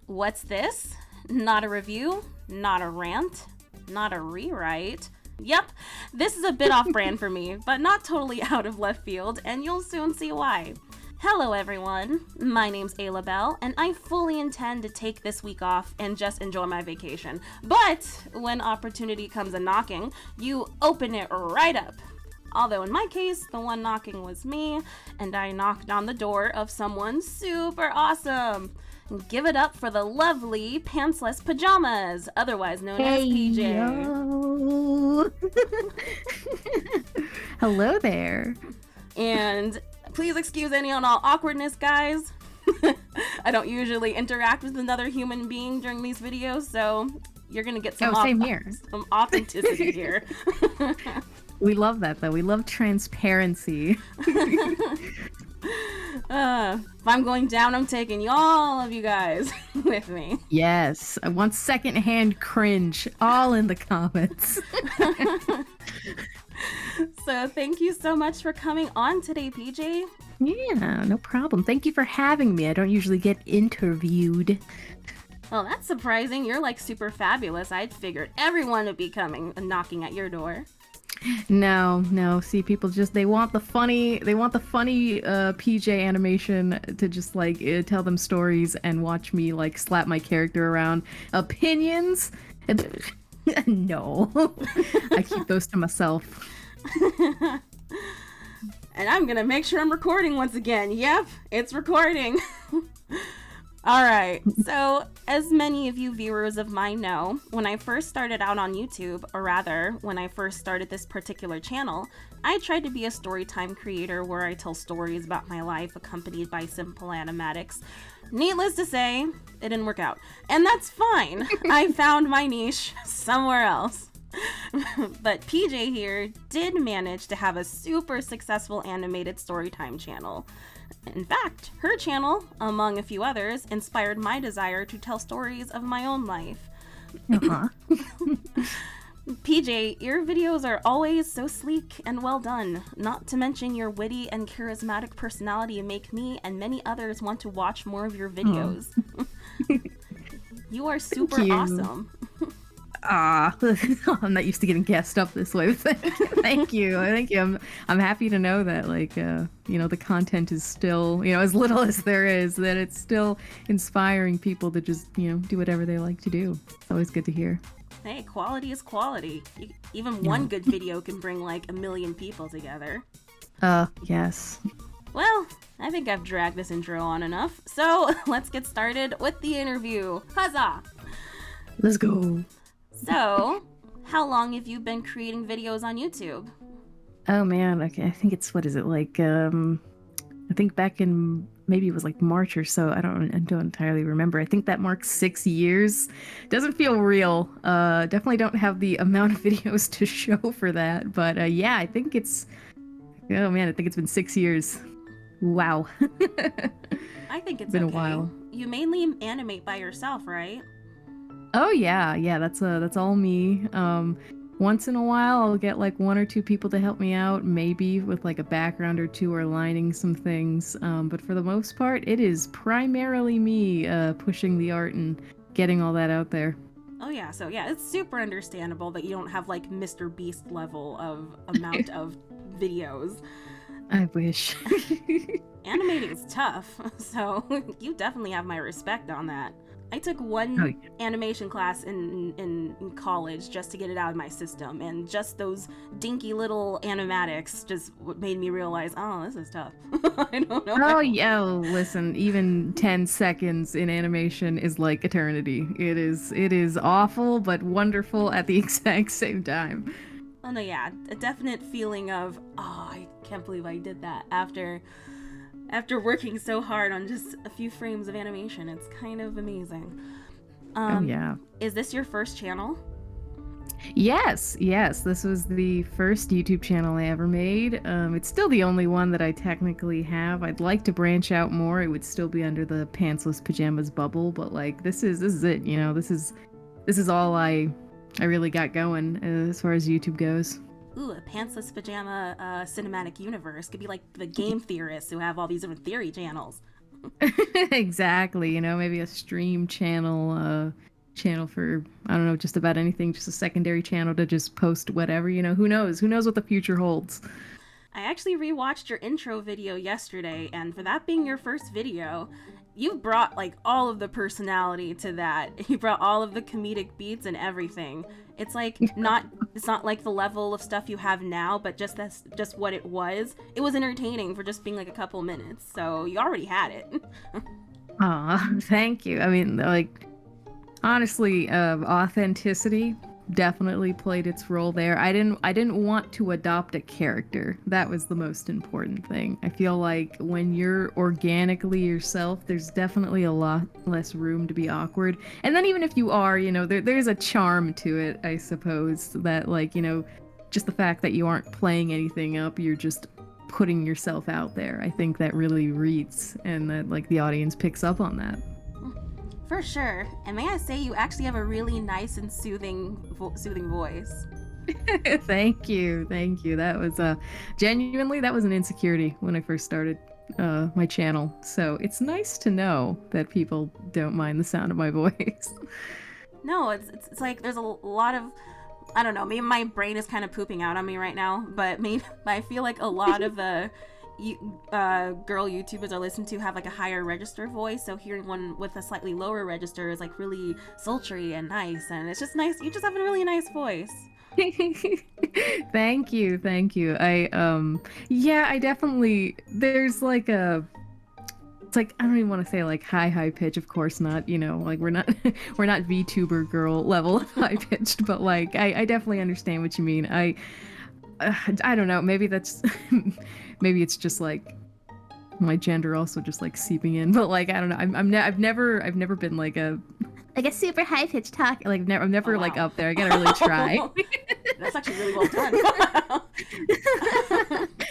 What's this? Not a review, not a rant, not a rewrite. Yep, this is a bit off-brand for me, but not totally out of left field, and you'll soon see why. Hello everyone, my name's Aloubell, and I fully intend to take this week off and just enjoy my vacation. But when opportunity comes a-knocking, you open it right up. Although in my case, the one knocking was me, and I knocked on the door of someone super awesome. Give it up for the lovely Pantsless Pajamas, otherwise known as PJ. Yo. Hello there. And please excuse any and all awkwardness, guys. I don't usually interact with another human being during these videos, so you're gonna get some, same here. Some authenticity here. We love that, though. We love transparency. If I'm going down, I'm taking all of you guys with me. Yes, I want secondhand cringe all in the comments. So thank you so much for coming on today, PJ. Yeah, no problem. Thank you for having me. I don't usually get interviewed. Well, that's surprising. You're like super fabulous. I'd figured everyone would be coming and knocking at your door. No. See, people they want the funny PJ animation to just like tell them stories and watch me like slap my character around. Opinions? No. I keep those to myself. And I'm gonna make sure I'm recording once again. Yep, it's recording. Alright, so as many of you viewers of mine know, when I first started out on YouTube, or rather, when I first started this particular channel, I tried to be a storytime creator where I tell stories about my life accompanied by simple animatics. Needless to say, it didn't work out. And that's fine. I found my niche somewhere else. But PJ here did manage to have a super successful animated storytime channel. In fact, her channel, among a few others, inspired my desire to tell stories of my own life. PJ, your videos are always so sleek and well done. Not to mention your witty and charismatic personality make me and many others want to watch more of your videos. You are super awesome. I'm not used to getting gassed up this way. Thank you. I'm happy to know that, like, the content is still, as little as there is, that it's still inspiring people to just, do whatever they like to do. It's always good to hear. Hey, quality is quality. Even one good video can bring like 1 million people together. Yes. Well, I think I've dragged this intro on enough. So let's get started with the interview. Huzzah! Let's go. So, how long have you been creating videos on YouTube? Oh man, okay. I think it's, what is it, like, I think back in, maybe it was like March or so. I don't entirely remember. I think that marks 6 years. Doesn't feel real. Definitely don't have the amount of videos to show for that. But yeah, I think it's been 6 years. Wow. I think it's been okay. a while. You mainly animate by yourself, right? Oh yeah, that's all me. Once in a while I'll get like 1 or 2 people to help me out, maybe with like a background or 2 or lining some things. But for the most part, it is primarily me pushing the art and getting all that out there. Oh yeah, so yeah, it's super understandable that you don't have like Mr. Beast level of amount of videos. I wish. Animating is tough, so you definitely have my respect on that. I took one animation class in college just to get it out of my system, and just those dinky little animatics just made me realize, oh, this is tough. I don't know. Oh yeah, listen, even 10 seconds in animation is like eternity. It is awful but wonderful at the exact same time. Oh no, yeah, a definite feeling of, oh, I can't believe I did that after working so hard on just a few frames of animation. It's kind of amazing. Oh yeah. Is this your first channel? Yes, this was the first YouTube channel I ever made. It's still the only one that I technically have. I'd like to branch out more. It would still be under the Pantsless Pajamas bubble, but like this is it, this is all I really got going as far as YouTube goes. Ooh, a pantsless pajama cinematic universe could be like the game theorists who have all these different theory channels. Exactly, you know, maybe a stream channel for, I don't know, just about anything, just a secondary channel to just post whatever, you know, who knows what the future holds. I actually rewatched your intro video yesterday, and for that being your first video, you brought like all of the personality to that. You brought all of the comedic beats and everything. It's like it's not like the level of stuff you have now, but just that's just what it was. It was entertaining for just being like a couple minutes, so you already had it. Aw, thank you. I mean, like, honestly, authenticity definitely played its role there. I didn't want to adopt a character. That was the most important thing. I feel like when you're organically yourself, there's definitely a lot less room to be awkward. And then even if you are, you know, there's a charm to it, I suppose, that like, you know, just the fact that you aren't playing anything up, you're just putting yourself out there. I think that really reads and that like the audience picks up on that. For sure. And may I say, you actually have a really nice and soothing voice. Thank you. Thank you. That was genuinely that was an insecurity when I first started my channel. So it's nice to know that people don't mind the sound of my voice. No, it's like there's a lot of, I don't know, maybe my brain is kind of pooping out on me right now, but maybe I feel like a lot of the girl YouTubers I listen to have like a higher register voice, so hearing one with a slightly lower register is like really sultry and nice, and it's just nice. You just have a really nice voice. Thank you. Thank you. Yeah, I definitely there's like a it's like I don't even want to say like high pitch, of course not, you know, like we're not we're not VTuber girl level of high pitched, but like I definitely understand what you mean. I don't know, maybe that's maybe it's just like my gender also just like seeping in, but like I don't know, I've never been like a super high pitched talk, like I'm never Oh, wow. like up there. I gotta really try. That's actually really well done.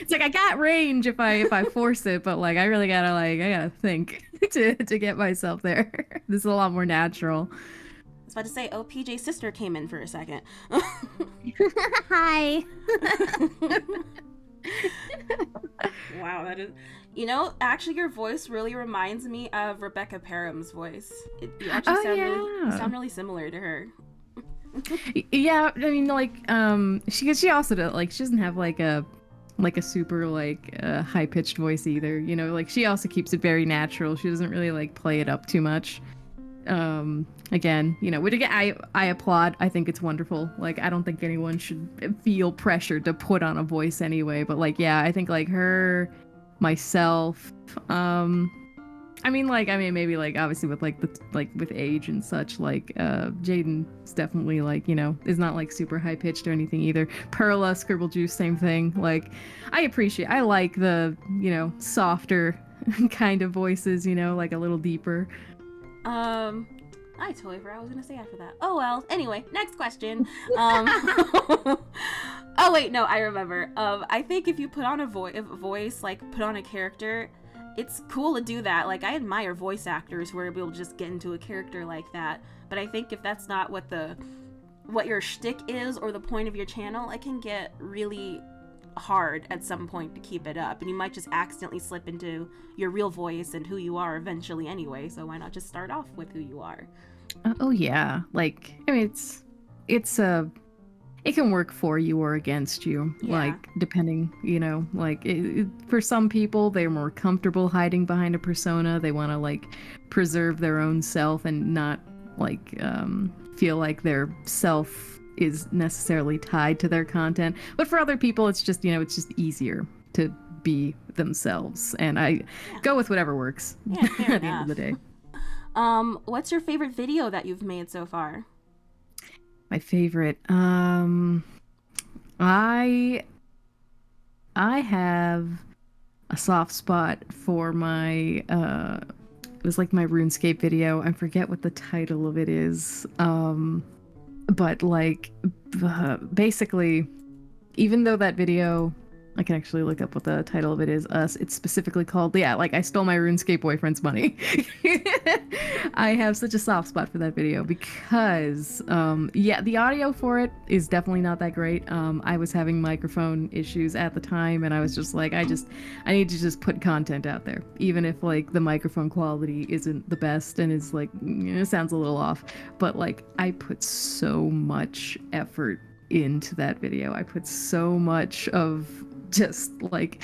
It's like I got range if I force it, but like I really gotta think to get myself there. This is a lot more natural. I was about to say, oh, PJ's sister came in for a second. Hi. Wow, that is. You know, actually, your voice really reminds me of Rebecca Parham's voice. You actually sound really similar to her. Yeah, I mean, like, she also does, like, she doesn't have like a super like high pitched voice either. You know, like she also keeps it very natural. She doesn't really like play it up too much. Again, you know, which again I applaud. I think it's wonderful. Like I don't think anyone should feel pressured to put on a voice anyway, but like yeah, I think like her, myself, I mean maybe like obviously with like with age and such, like Jaden's definitely like, you know, is not like super high pitched or anything either. Perla, Scribble Juice, same thing. Like I like the, you know, softer kind of voices, you know, like a little deeper. I totally forgot what I was gonna say after that. Oh well. Anyway, next question. Oh wait, no, I remember. I think if you put on a voice, like put on a character, it's cool to do that. Like I admire voice actors who are able to just get into a character like that. But I think if that's not what your shtick is or the point of your channel, it can get really hard at some point to keep it up, and you might just accidentally slip into your real voice and who you are eventually anyway. So why not just start off with who you are? Oh yeah, like I mean it can work for you or against you, Yeah. like depending, you know, like for some people they're more comfortable hiding behind a persona. They want to like preserve their own self and not like feel like their self is necessarily tied to their content. But for other people it's just, you know, it's just easier to be themselves, and I go with whatever works. Yeah, fair at the end of the day. What's your favorite video that you've made so far? My favorite, I have a soft spot for my it was like my RuneScape video. I forget what the title of it is, but like basically, even though that video I can actually look up what the title of it is. It's specifically called, yeah, like I stole my RuneScape boyfriend's money. I have such a soft spot for that video because, yeah, the audio for it is definitely not that great. I was having microphone issues at the time, and I was just like, I need to just put content out there, even if like the microphone quality isn't the best and is like, it sounds a little off. But like, I put so much effort into that video. I put so much of just like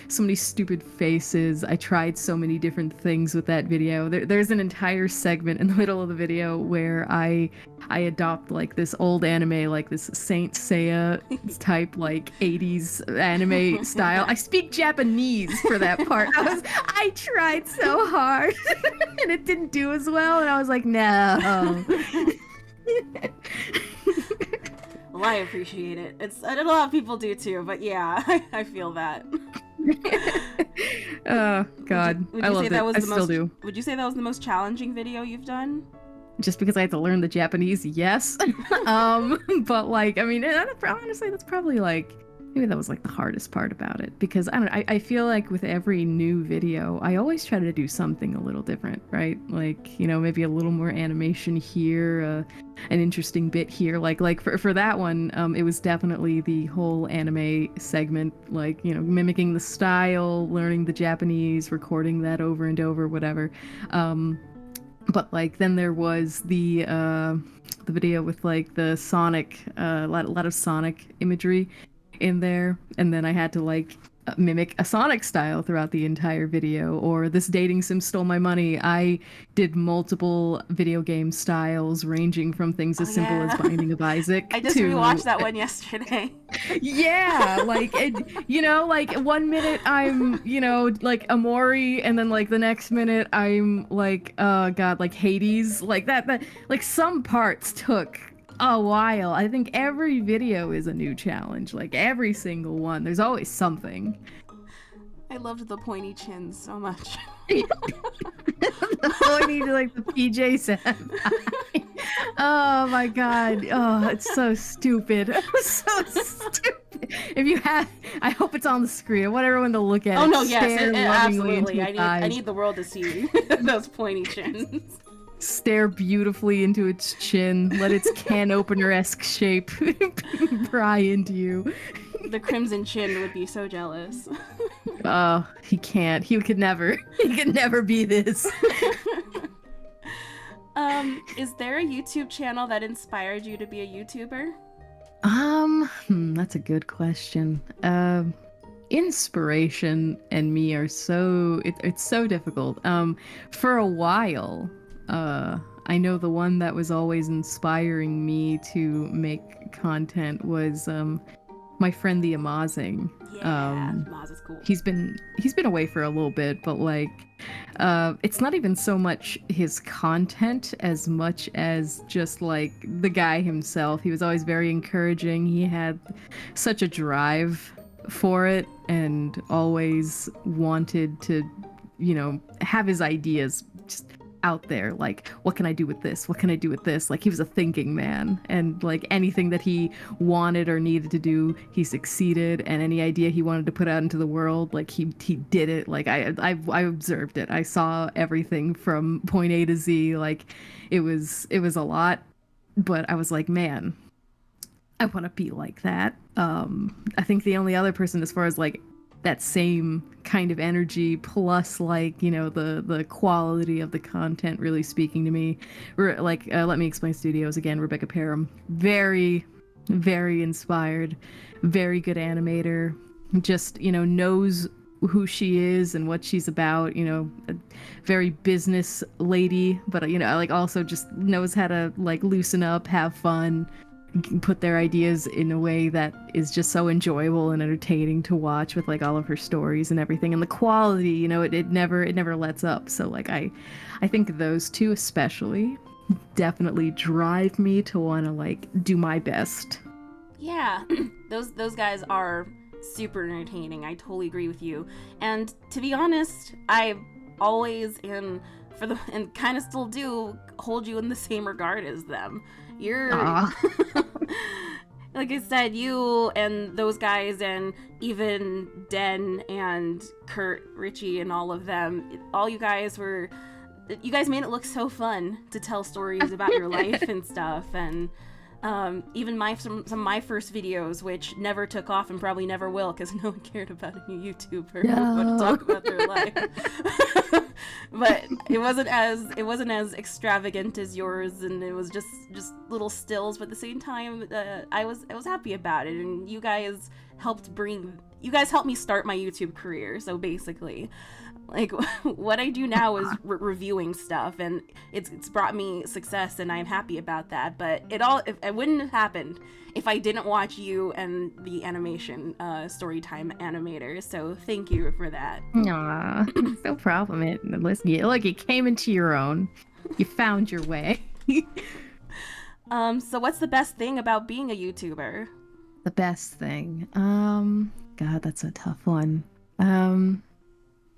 so many stupid faces. I tried so many different things with that video. There's an entire segment in the middle of the video where I adopt like this old anime, like this Saint Seiya type like 80s anime style. I speak Japanese for that part. I tried so hard and it didn't do as well, and I was like, no. Well, I appreciate it. And a lot of people do too, but yeah, I feel that. Oh God, I loved it. I still do. Would you say that was the most challenging video you've done? Just because I had to learn the Japanese, yes. But like, I mean, honestly, that's probably like, maybe that was like the hardest part about it, because I don't know, I feel like with every new video, I always try to do something a little different, right? Like, you know, maybe a little more animation here, an interesting bit here. Like for that one, it was definitely the whole anime segment, like, you know, mimicking the style, learning the Japanese, recording that over and over, whatever. But like then there was the video with like the Sonic, a lot of Sonic imagery in there, and then I had to like mimic a Sonic style throughout the entire video. Or this dating sim stole my money. I did multiple video game styles ranging from things as simple as Binding of Isaac. I just rewatched that one yesterday. Yeah, like you know, like 1 minute I'm, you know, like Amori, and then like the next minute I'm like God, like Hades, like that like some parts took a while. I think every video is a new challenge, like every single one. There's always something. I loved the pointy chins so much. The pointy, like the PJ set. Oh my God. Oh, it's so stupid. So stupid. If you have, I hope it's on the screen. I want everyone to look at it. Oh no, yes, absolutely. I need the world to see those pointy chins. Stare beautifully into its chin, let its can opener-esque shape pry into you. The crimson chin would be so jealous. Oh, he can't. He could never be this. Is there a YouTube channel that inspired you to be a YouTuber? That's a good question. Inspiration and me are so it's so difficult. For a while, I know the one that was always inspiring me to make content was my friend the Amazing. Yeah, Maz is cool. He's been away for a little bit, but like it's not even so much his content as much as just like the guy himself. He was always very encouraging. He had such a drive for it and always wanted to, you know, have his ideas just out there. Like, what can I do with this? What can I do with this? Like, he was a thinking man, and like anything that he wanted or needed to do, he succeeded. And any idea he wanted to put out into the world, like he did it. Like I observed it. I saw everything from point A to Z. Like it was a lot, but I was like, man, I want to be like that. I think the only other person, as far as like that same kind of energy plus like, you know, the quality of the content really speaking to me, like Let Me Explain Studios again, Rebecca Parham, very inspired, very good animator, just, you know, knows who she is and what she's about, you know, a very business lady, but you know, like also just knows how to like loosen up, have fun, put their ideas in a way that is just so enjoyable and entertaining to watch, with like all of her stories and everything, and the quality, you know, it never lets up. So like I think those two especially definitely drive me to want to like do my best. Yeah, those guys are super entertaining. I totally agree with you. And to be honest, I always and kind of still do hold you in the same regard as them. You're like I said, you and those guys, and even Den and Kurt, Richie, and all of them, all you guys made it look so fun to tell stories about your life and stuff. And even some of my first videos, which never took off and probably never will, because no one cared about any YouTuber who would talk about their life. But it wasn't as extravagant as yours, and it was just little stills. But at the same time, I was happy about it, and you guys helped me start my YouTube career. So basically, like, what I do now is reviewing stuff, and it's brought me success, and I'm happy about that. But it wouldn't have happened if I didn't watch you and the animation Storytime animators. So thank you for that. Aw, no problem. Listen, you came into your own. You found your way. So what's the best thing about being a YouTuber? The best thing. God, that's a tough one.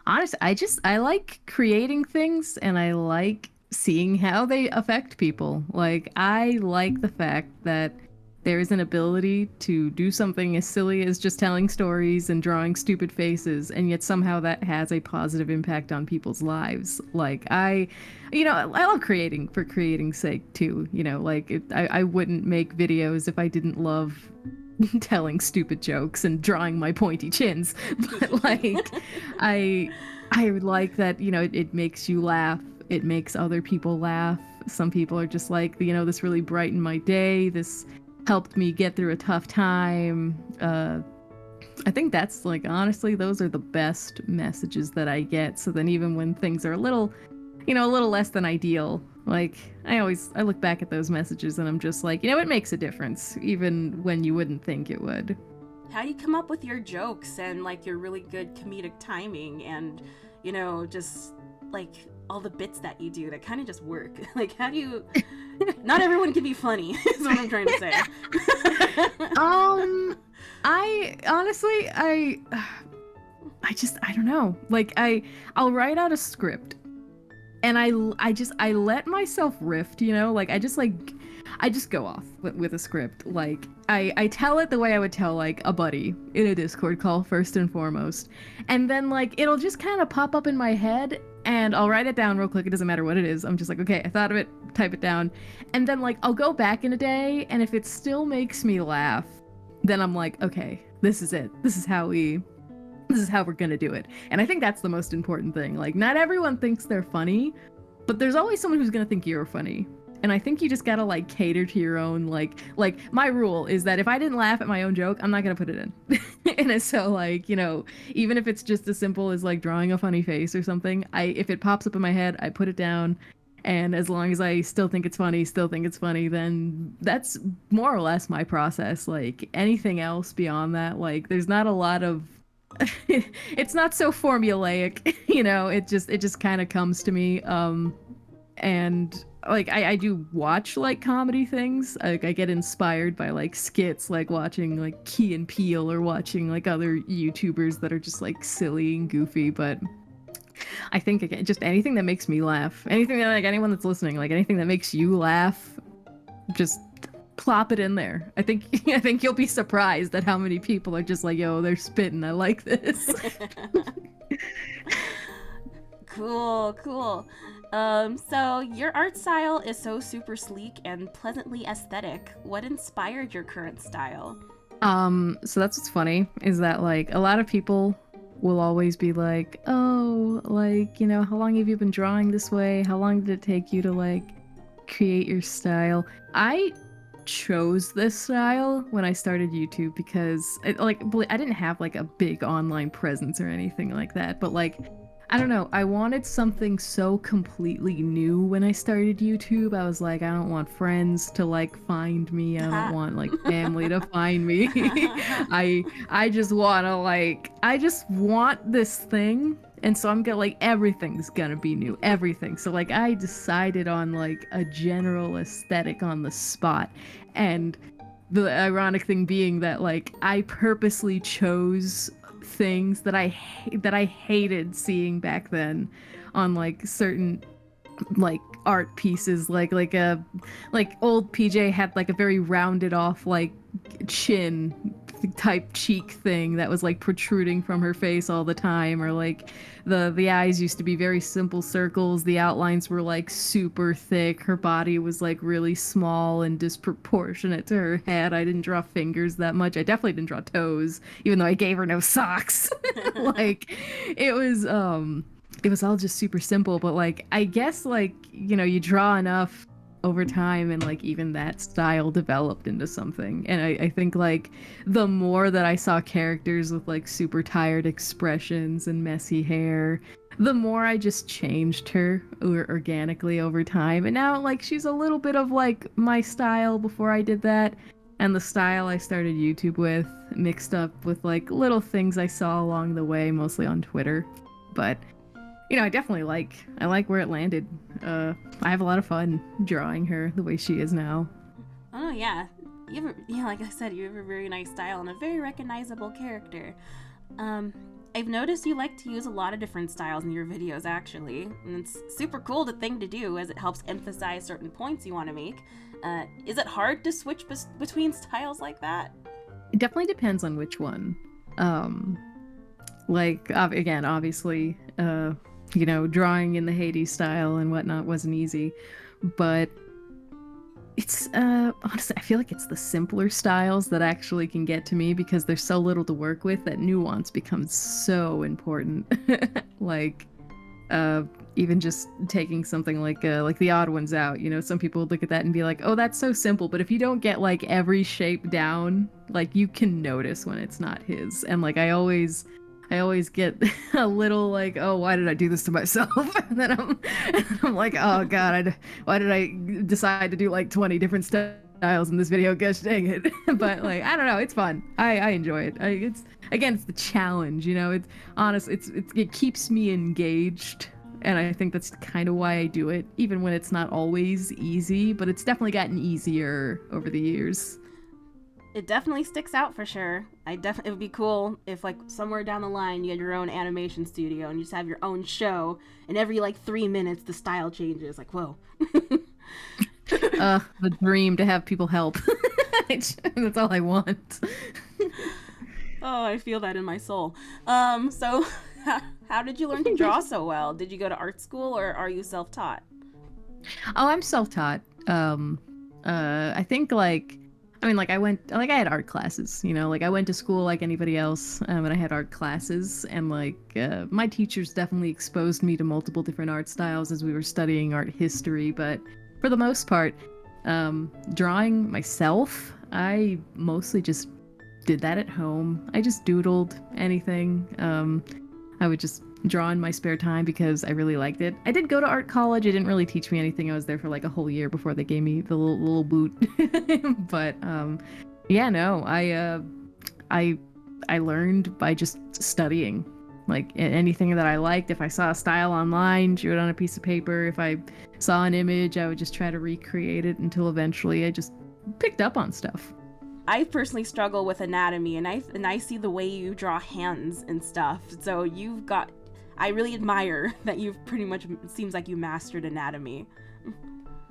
Honestly, I like creating things, and I like seeing how they affect people. Like, I like the fact that there is an ability to do something as silly as just telling stories and drawing stupid faces, and yet somehow that has a positive impact on people's lives. Like, I love creating for creating's sake too. I wouldn't make videos if I didn't love telling stupid jokes and drawing my pointy chins. But like, I like that, it makes you laugh. It makes other people laugh. Some people are just like, this really brightened my day. This helped me get through a tough time. I think that's, like, honestly, those are the best messages that I get. So then even when things are a little less than ideal, like, I look back at those messages and I'm just like, it makes a difference, even when you wouldn't think it would. How do you come up with your jokes and, like, your really good comedic timing and, just, like, all the bits that you do that kind of just work? Like, how do you... Not everyone can be funny, is what I'm trying to say. I honestly, I don't know. Like, I'll write out a script, and I let myself riff, like, I just go off with a script. Like, I tell it the way I would tell, like, a buddy in a Discord call, first and foremost. And then, like, it'll just kind of pop up in my head, and I'll write it down real quick. It doesn't matter what it is. I'm just like, okay, I thought of it, type it down. And then, like, I'll go back in a day, and if it still makes me laugh, then I'm like, okay, this is it. This is how we're gonna do it. And I think that's the most important thing. Like, not everyone thinks they're funny, but there's always someone who's gonna think you're funny. And I think you just gotta, like, cater to your own, like my rule is that if I didn't laugh at my own joke, I'm not gonna put it in. And so, like, even if it's just as simple as, like, drawing a funny face or something, if it pops up in my head, I put it down. And as long as I still think it's funny, then that's more or less my process. Like, anything else beyond that, like, there's not a lot of it's not so formulaic, it just kind of comes to me. And, like, I do watch, like, comedy things. Like, I get inspired by, like, skits, like watching, like, Key and Peele, or watching, like, other YouTubers that are just, like, silly and goofy. But I think, again, just anything that makes me laugh, anything that, like, anyone that's listening, like, anything that makes you laugh, just plop it in there. I think you'll be surprised at how many people are just like, yo, they're spitting, I like this. Cool. So your art style is so super sleek and pleasantly aesthetic. What inspired your current style? So that's what's funny, is that, like, a lot of people will always be like, oh, like, how long have you been drawing this way? How long did it take you to, like, create your style? I chose this style when I started YouTube because I didn't have, like, a big online presence or anything like that, but, like, I don't know, I wanted something so completely new when I started YouTube. I was like, I don't want friends to, like, find me. I don't want, like, family to find me. I just want to, like, I just want this thing. And so I'm gonna, like, everything's gonna be new, everything. So, like, I decided on, like, a general aesthetic on the spot. And the ironic thing being that, like, I purposely chose things that I hated seeing back then on, like, certain, like, art pieces, like old PJ had like a very rounded off like chin type cheek thing that was like protruding from her face all the time, or like the eyes used to be very simple circles, the outlines were like super thick, her body was like really small and disproportionate to her head. I didn't draw fingers that much. I definitely didn't draw toes, even though I gave her no socks. Like it was all just super simple, but like I guess like, you know, you draw enough over time and like even that style developed into something. And I think like the more that I saw characters with like super tired expressions and messy hair, the more I just changed her organically over time. And now like she's a little bit of like my style before I did that, and the style I started YouTube with, mixed up with like little things I saw along the way, mostly on Twitter. But you know, I definitely I like where it landed. I have a lot of fun drawing her the way she is now. Oh yeah, like I said, you have a very nice style and a very recognizable character. I've noticed you like to use a lot of different styles in your videos, actually, and it's super cool thing to do as it helps emphasize certain points you want to make. Is it hard to switch between styles like that? It definitely depends on which one. Again, obviously, you know, drawing in the Hades style and whatnot wasn't easy, but it's honestly, I feel like it's the simpler styles that actually can get to me because there's so little to work with that nuance becomes so important. Like even just taking something like the odd ones out, you know, some people would look at that and be like, oh, that's so simple, but if you don't get like every shape down, like you can notice when it's not his. And like I always get a little like, oh, why did I do this to myself? And then I'm like, oh god, why did I decide to do like 20 different styles in this video? Gosh dang it. But like, I don't know, it's fun. I enjoy it. It's the challenge, you know. It's honest, it keeps me engaged, and I think that's kind of why I do it, even when it's not always easy, but it's definitely gotten easier over the years. It definitely sticks out for sure. It would be cool if like somewhere down the line you had your own animation studio and you just have your own show, and every like 3 minutes the style changes. Like, whoa. The dream to have people help. That's all I want. Oh, I feel that in my soul. So how did you learn to draw so well? Did you go to art school or are you self-taught? Oh, I'm self-taught. I think I had art classes, you know, like I went to school like anybody else, and I had art classes, and like my teachers definitely exposed me to multiple different art styles as we were studying art history. But for the most part, drawing myself, I mostly just did that at home. I just doodled anything. I would just draw in my spare time because I really liked it. I did go to art college. It didn't really teach me anything. I was there for like a whole year before they gave me the little boot. But yeah, no, I learned by just studying. Like anything that I liked, if I saw a style online, drew it on a piece of paper. If I saw an image, I would just try to recreate it until eventually I just picked up on stuff. I personally struggle with anatomy, and I see the way you draw hands and stuff. So I really admire that you've pretty much, it seems like you mastered anatomy.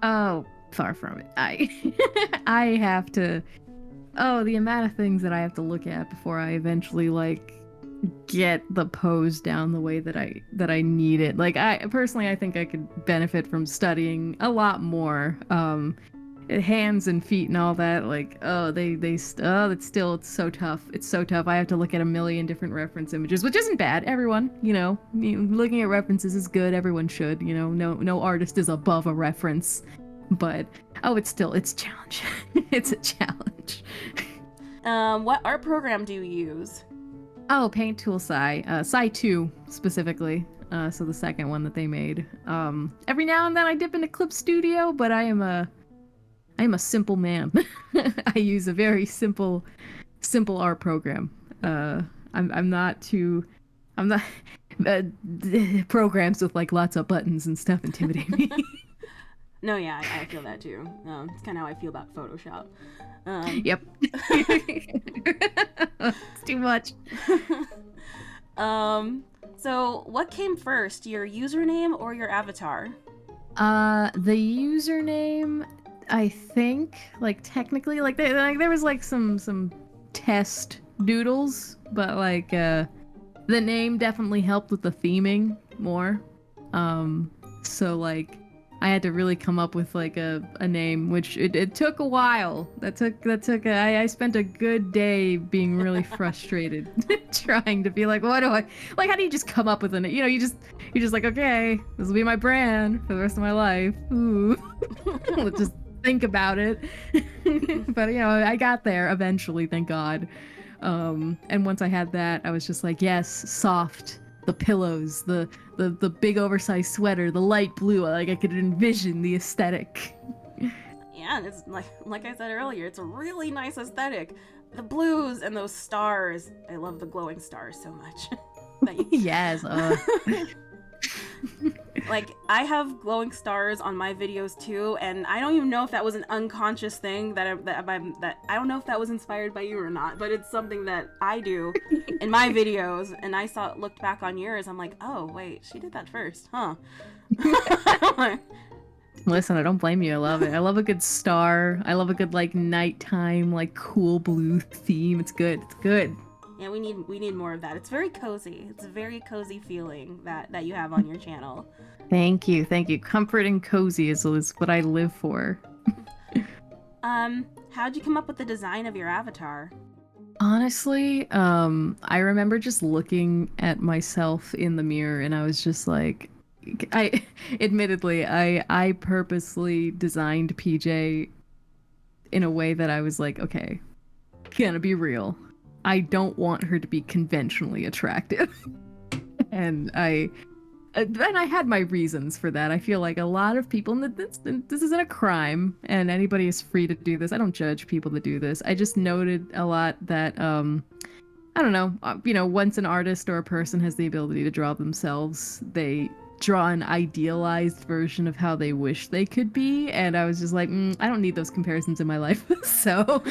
Oh, far from it. I have to. Oh, the amount of things that I have to look at before I eventually like get the pose down the way that I need it. Like I think I could benefit from studying a lot more. Hands and feet and all that, like it's so tough. It's so tough. I have to look at a million different reference images, which isn't bad. Everyone, you know, looking at references is good. Everyone should, you know, no artist is above a reference. But it's a challenge. It's a challenge. What art program do you use? Oh, Paint Tool Sci 2 specifically. So the second one that they made. Every now and then I dip into Clip Studio, but I am a simple man. I use a very simple art program. Programs with like lots of buttons and stuff intimidate me. No, yeah, I feel that too. It's kind of how I feel about Photoshop. Yep. It's too much. So what came first, your username or your avatar? The username, I think, like technically, there was like some test doodles, but like the name definitely helped with the theming more. So like I had to really come up with like a name, which it took a while. I spent a good day being really frustrated trying to be like, what do I like? How do you just come up with a name? You know, you're just like, okay, this will be my brand for the rest of my life. Ooh, let's just think about it. But you know, I got there eventually, thank God. And once I had that, I was just like, yes, soft. The pillows, the big oversized sweater, the light blue. Like I could envision the aesthetic. Yeah, and it's like I said earlier, it's a really nice aesthetic. The blues and those stars. I love the glowing stars so much. Yes. Like, I have glowing stars on my videos too, and I don't even know if that was an unconscious thing that I don't know if that was inspired by you or not, but it's something that I do in my videos, and I looked back on yours, I'm like, oh wait, she did that first, huh? Listen, I don't blame you. I love it. I love a good star. I love a good like nighttime, like cool blue theme. It's good. It's good. Yeah, we need more of that. It's very cozy. It's a very cozy feeling that you have on your channel. Thank you. Comfort and cozy is what I live for. How'd you come up with the design of your avatar? Honestly, I remember just looking at myself in the mirror and I was just like, I purposely designed PJ in a way that I was like, okay, gonna be real. I don't want her to be conventionally attractive. And I had my reasons for that. I feel like a lot of people, and this isn't a crime, and anybody is free to do this. I don't judge people that do this. I just noted a lot that, I don't know, once an artist or a person has the ability to draw themselves, they draw an idealized version of how they wish they could be, and I was just like, I don't need those comparisons in my life. So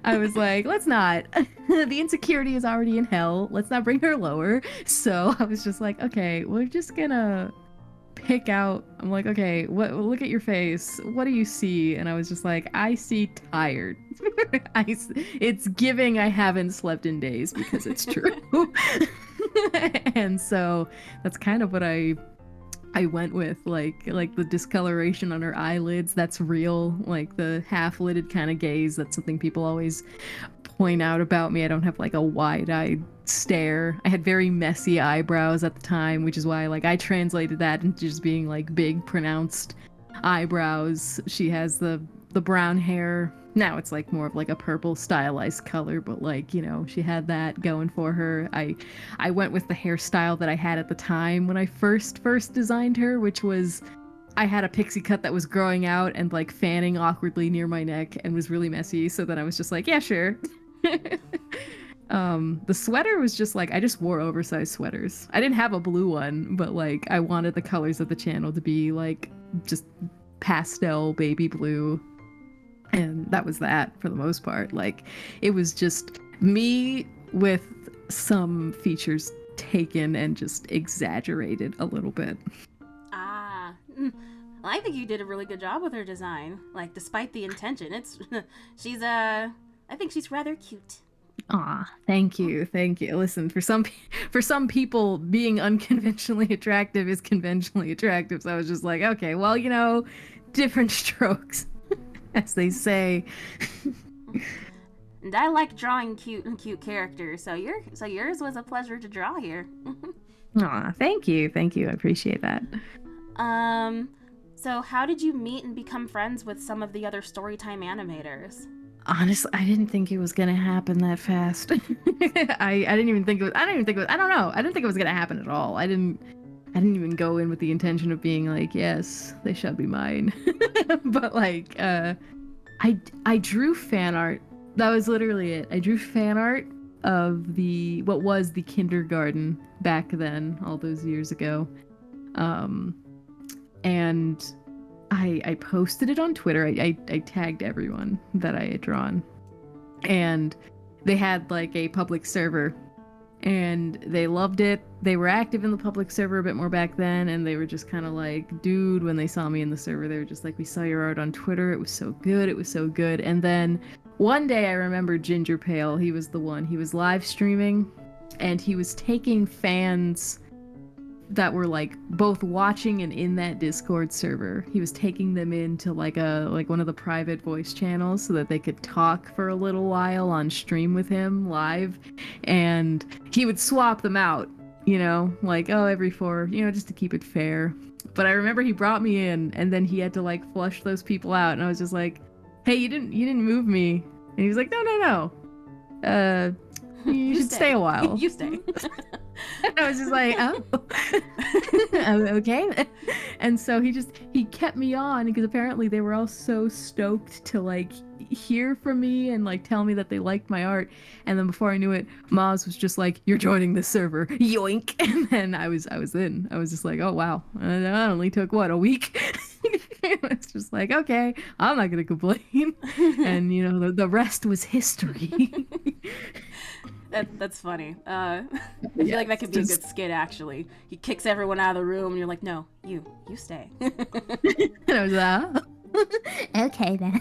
I was like, let's not. The insecurity is already in hell. Let's not bring her lower. So I was just like, okay, we're just gonna pick out. I'm like, okay, look at your face. What do you see? And I was just like, I see tired. It's giving I haven't slept in days, because it's true. And so that's kind of what I went with, like the discoloration on her eyelids, that's real. Like the half-lidded kind of gaze, that's something people always point out about me. I don't have like a wide-eyed stare. I had very messy eyebrows at the time, which is why like I translated that into just being like big pronounced eyebrows. She has the brown hair. Now it's like more of like a purple stylized color, but like, she had that going for her. I went with the hairstyle that I had at the time when I first designed her, which was I had a pixie cut that was growing out and like fanning awkwardly near my neck and was really messy. So then I was just like, yeah, sure. The sweater was just like, I just wore oversized sweaters. I didn't have a blue one, but like I wanted the colors of the channel to be like just pastel baby blue. And that was that for the most part. Like, it was just me with some features taken and just exaggerated a little bit. Well, I think you did a really good job with her design. Like, despite the intention, I think she's rather cute. Aw, thank you. Listen, for some people, being unconventionally attractive is conventionally attractive. So I was just like, okay, well, different strokes. As they say. And I like drawing cute characters, so yours was a pleasure to draw here. Aw, thank you. I appreciate that. So how did you meet and become friends with some of the other Storytime animators? Honestly, I didn't think it was gonna happen that fast. I didn't think it was gonna happen at all. I didn't even go in with the intention of being like, yes, they shall be mine. But like, I drew fan art. That was literally it. I drew fan art of what was the kindergarten back then, all those years ago. And I posted it on Twitter. I tagged everyone that I had drawn. And they had like a public server and they loved it. They were active in the public server a bit more back then, and they were just kind of like, dude, when they saw me in the server, they were just like, we saw your art on Twitter. It was so good. It was so good. And then one day I remember Ginger Pale. He was the one. He was live streaming, and he was taking fans that were like both watching and in that Discord server. He was taking them into like one of the private voice channels so that they could talk for a little while on stream with him live, and he would swap them out, you know, like, oh, every 4, you know, just to keep it fair. But I remember he brought me in, and then he had to like flush those people out, and I was just like, hey, you didn't move me. And he was like, no, you should stay a while. You stay. I was just like, oh, okay. And so he kept me on because apparently they were all so stoked to like hear from me and like tell me that they liked my art. And then before I knew it, Maz was just like, you're joining this server, yoink. And then I was in. I was just like, oh wow, that only took what, a week? It's just like, okay, I'm not gonna complain. And you know, the rest was history. That's funny. I feel like that could be a good skit, actually. He kicks everyone out of the room, and you're like, no, you stay. And I was like, okay then.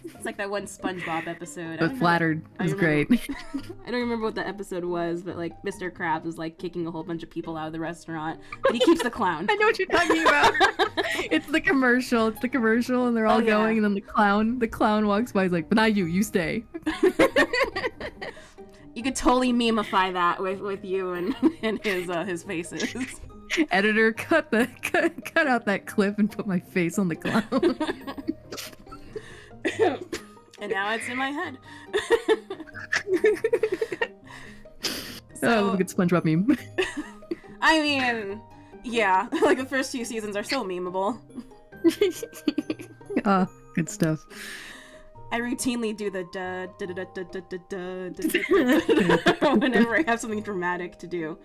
It's like that one SpongeBob episode. But flattered. It was great. I don't remember what the episode was, but like Mr. Krabs is like kicking a whole bunch of people out of the restaurant, but he keeps the clown. I know what you're talking about. It's the commercial. It's the commercial, and they're all going, and then the clown walks by. He's like, but not you. You stay. You could totally memeify that with you and his faces. Editor, cut out that clip and put my face on the clown. And now it's in my head. Oh, look at SpongeBob meme. I mean, yeah, like the first few seasons are so memeable. Oh, good stuff. I routinely do the da da da da da da da da whenever I have something dramatic to do.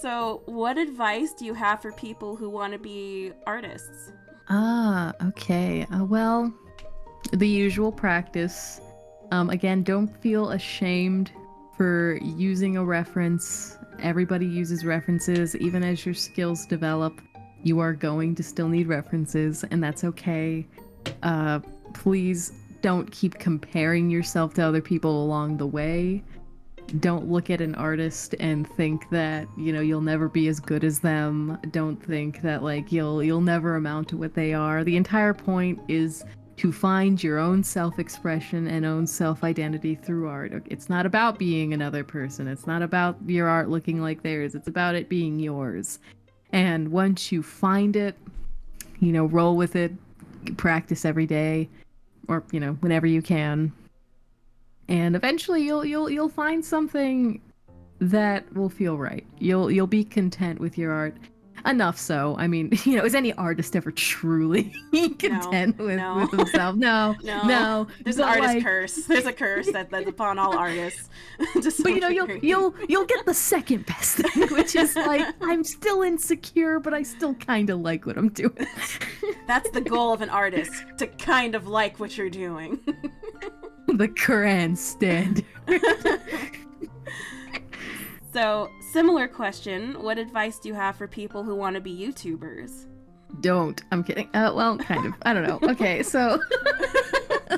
So what advice do you have for people who want to be artists? Okay. Well, the usual practice. Again, don't feel ashamed for using a reference. Everybody uses references, even as your skills develop. You are going to still need references, and that's okay. Please don't keep comparing yourself to other people along the way. Don't look at an artist and think that, you know, you'll never be as good as them. Don't think that like you'll never amount to what they are. The entire point is to find your own self-expression and own self-identity through art. It's not about being another person. It's not about your art looking like theirs. It's about it being yours. And once you find it, you know, roll with it, practice every day, or, you know, whenever you can. And eventually you'll find something that will feel right. You'll be content with your art. Enough so. I mean, you know, is any artist ever truly content with himself? No. There's an artist curse. There's a curse that's upon all artists. But you know, you'll get the second best thing, which is like, I'm still insecure, but I still kind of like what I'm doing. That's the goal of an artist, to kind of like what you're doing. The grand standard. So, similar question. What advice do you have for people who want to be YouTubers? Don't. I'm kidding. Well, kind of. I don't know. Okay, so...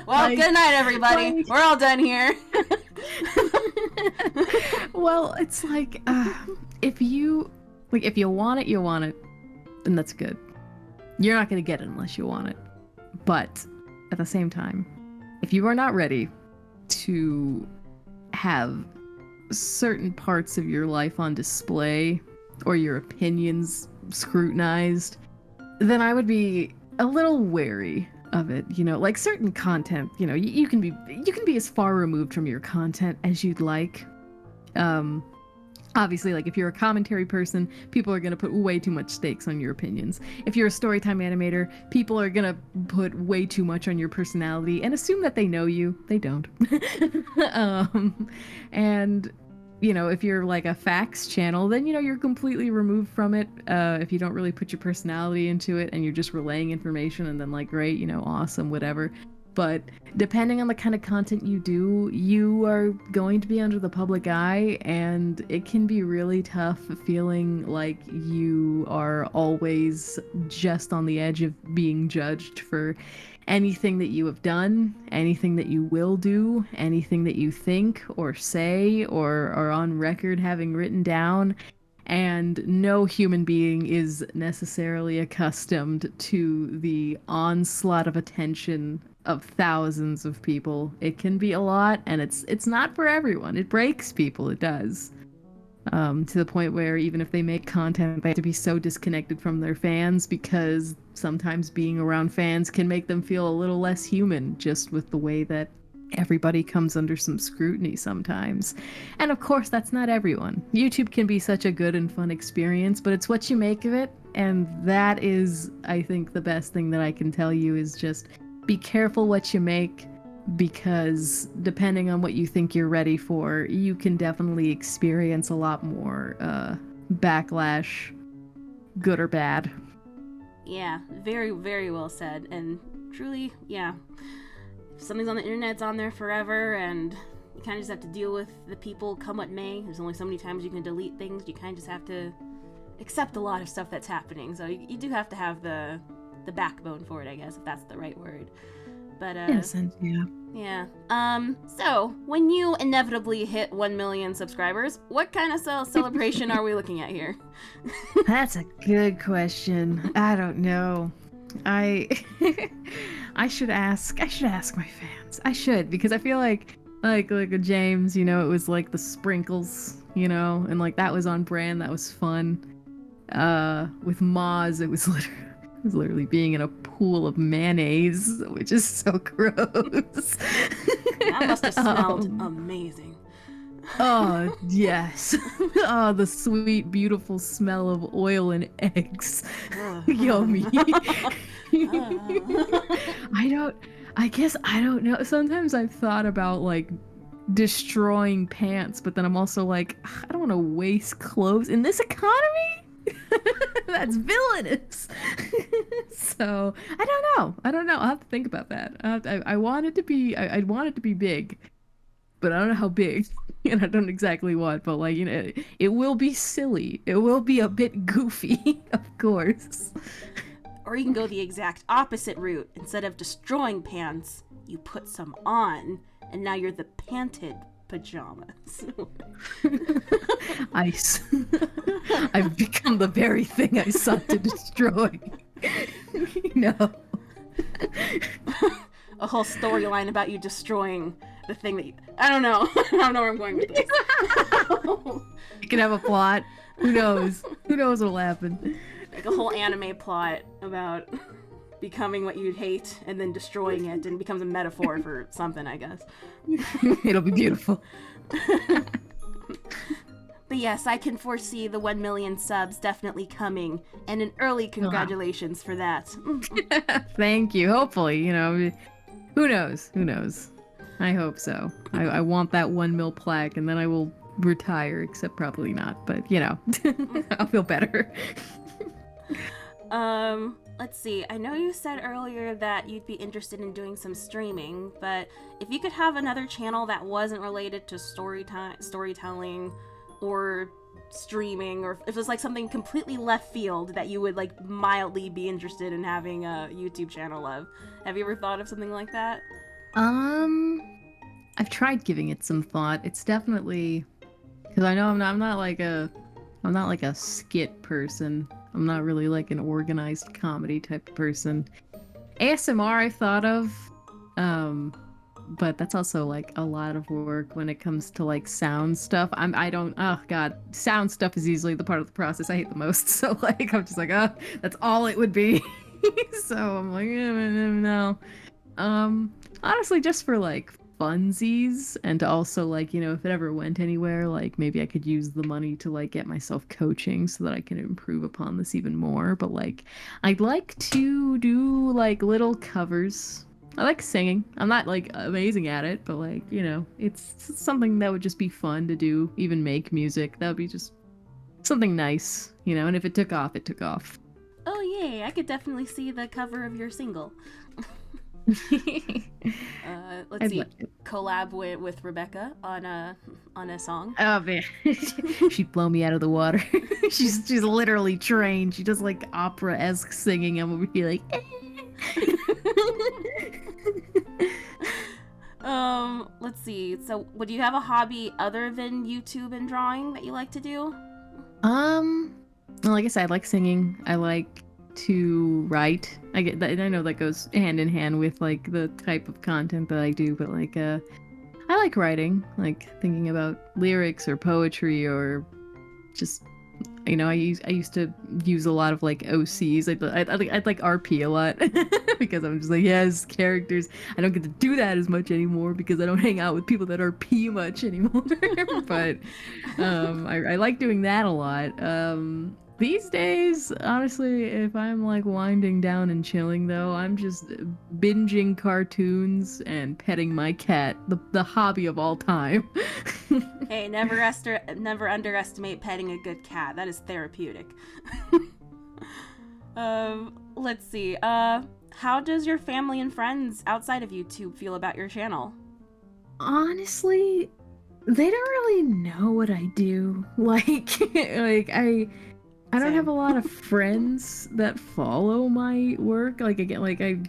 Well, good night, everybody. We're all done here. Well, it's like, if you want it, you want it. And that's good. You're not going to get it unless you want it. But, at the same time, if you are not ready to have certain parts of your life on display or your opinions scrutinized, then I would be a little wary of it. You know, like certain content, you know, you can be as far removed from your content as you'd like. Obviously, like if you're a commentary person, people are going to put way too much stakes on your opinions. If you're a storytime animator, people are going to put way too much on your personality and assume that they know you. They don't. And, you know, if you're like a facts channel, then, you know, you're completely removed from it. If you don't really put your personality into it and you're just relaying information and then like, great, you know, awesome, whatever. But depending on the kind of content you do, you are going to be under the public eye, and it can be really tough feeling like you are always just on the edge of being judged for anything that you have done, anything that you will do, anything that you think or say or are on record having written down. And no human being is necessarily accustomed to the onslaught of attention of thousands of people. It can be a lot, and it's not for everyone. It breaks people, it does. To the point where even if they make content, they have to be so disconnected from their fans, because sometimes being around fans can make them feel a little less human, just with the way that everybody comes under some scrutiny sometimes. And of course, that's not everyone. YouTube can be such a good and fun experience, but it's what you make of it. And that is, I think, the best thing that I can tell you is just be careful what you make, because depending on what you think you're ready for, you can definitely experience a lot more backlash, good or bad. Yeah, very, very well said. And truly, yeah. If something's on the internet, it's on there forever, and you kind of just have to deal with the people come what may. There's only so many times you can delete things. You kind of just have to accept a lot of stuff that's happening. So you do have to have the backbone for it, I guess, if that's the right word. But in a sense, yeah. Yeah. So when you inevitably hit 1 million subscribers, what kind of celebration are we looking at here? That's a good question. I don't know. I should ask my fans. I should, because I feel like with James, you know, it was like the sprinkles, you know, and like that was on brand, that was fun. With Moz, it was literally being in a pool of mayonnaise, which is so gross. That must have smelled amazing. Oh, yes. Oh, the sweet, beautiful smell of oil and eggs. Yummy. I guess I don't know. Sometimes I've thought about like destroying pants, but then I'm also like, I don't want to waste clothes in this economy. That's villainous. So I don't know. I'll have to think about that. I want it to be. I want it to be big, but I don't know how big, and I don't exactly what. But like, you know, it will be silly. It will be a bit goofy, of course. Or you can go the exact opposite route. Instead of destroying pants, you put some on, and now you're the panted pajamas. Ice. I've become the very thing I sought to destroy. No. A whole storyline about you destroying the thing that you... I don't know. I don't know where I'm going with this. You can have a plot. Who knows? Who knows what'll happen? Like a whole anime plot about becoming what you'd hate and then destroying it, and becomes a metaphor for something, I guess. It'll be beautiful. But yes, I can foresee the 1 million subs definitely coming, and an early congratulations for that. Thank you. Hopefully, you know, who knows? Who knows? I hope so. I want that 1 mil plaque, and then I will retire, except probably not, but you know, I'll feel better. Let's see. I know you said earlier that you'd be interested in doing some streaming, but if you could have another channel that wasn't related to storytelling or streaming, or if it was like something completely left field that you would like mildly be interested in having a YouTube channel of, have you ever thought of something like that? I've tried giving it some thought. It's definitely, because I know I'm not like a skit person. I'm not really like an organized comedy type of person. ASMR I thought of, but that's also like a lot of work when it comes to like sound stuff. Oh god, sound stuff is usually the part of the process I hate the most. So like I'm just like, oh, that's all it would be. So I'm like, no. Honestly, just for like funsies, and to also like, you know, if it ever went anywhere, like maybe I could use the money to like get myself coaching so that I can improve upon this even more. But like I'd like to do like little covers. I like singing. I'm not like amazing at it, but like, you know, it's something that would just be fun to do. Even make music, that would be just something nice, you know. And if it took off, it took off. Oh yay, I could definitely see the cover of your single. Let's I'd see, love to. collab with Rebecca on a song. Oh man, she'd blow me out of the water. She's literally trained. She does like opera-esque singing, and we'd be like, Let's see. So, would you have a hobby other than YouTube and drawing that you like to do? um, well, like I said, I like singing. I like to write. I get that. I know that goes hand in hand with like the type of content that I do, but like I like writing, like thinking about lyrics or poetry or just I used to use a lot of like OCs. I'd like RP a lot because I'm just like yes characters. I don't get to do that as much anymore because I don't hang out with people that RP much anymore. But I like doing that a lot. These days, honestly, if I'm like winding down and chilling though, I'm just binging cartoons and petting my cat, the hobby of all time. Hey, never underestimate petting a good cat. That is therapeutic. Let's see. How does your family and friends outside of YouTube feel about your channel? Honestly, they don't really know what I do. Like I don't Same. have a lot of friends that follow my work. Like again, like I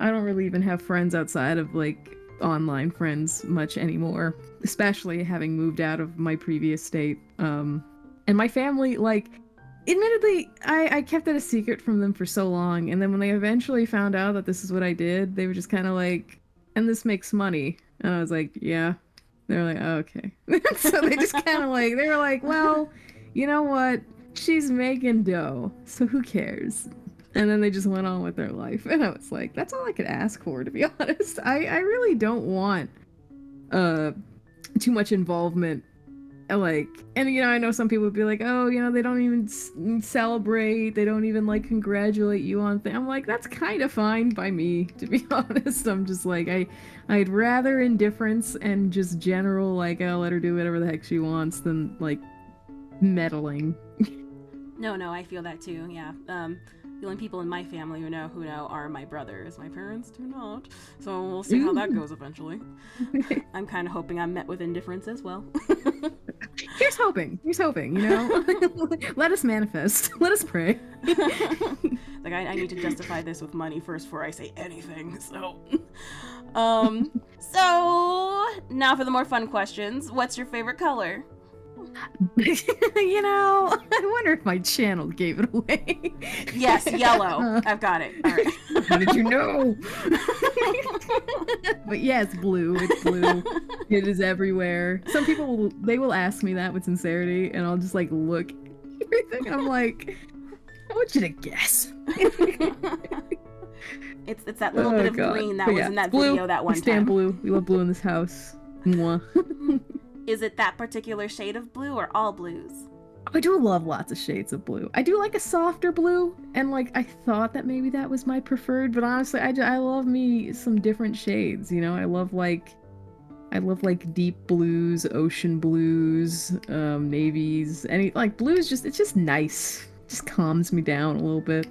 don't really even have friends outside of like online friends much anymore, especially having moved out of my previous state. And my family, like, admittedly, I kept it a secret from them for so long, and then when they eventually found out that this is what I did, they were just kind of like, and this makes money. And I was like, yeah. They were like, oh, okay. So they just kind of like, they were like, well, you know what? She's making dough, so who cares? And then they just went on with their life. And I was like, that's all I could ask for, to be honest. I really don't want too much involvement. Like, and I know some people would be like, oh, they don't even celebrate, they don't even like congratulate you on things. I'm like, that's kind of fine by me, to be honest. I'm just like, I'd rather indifference and just general like, oh, let her do whatever the heck she wants than like meddling. No, I feel that too. Yeah. The only people in my family who know are my brothers. My parents do not. So we'll see how that goes eventually. I'm kind of hoping I'm met with indifference as well. Here's hoping. Let us manifest. Let us pray. Like I need to justify this with money first before I say anything. So, so now for the more fun questions. What's your favorite color? I wonder if my channel gave it away. Yes, yellow. I've got it. All right. How did you know? But yeah, it's blue. It's blue. It is everywhere. Some people will ask me that with sincerity, and I'll just like look at everything. I'm like, I want you to guess. It's that little bit of green that was in that blue. video that one we stand time. Blue. We love blue in this house. Mwah. Is it that particular shade of blue or all blues? I do love lots of shades of blue. I do like a softer blue, and like I thought that maybe that was my preferred, but honestly, I love me some different shades. I love like deep blues, ocean blues, navies, any like blues. It's just nice. Just calms me down a little bit.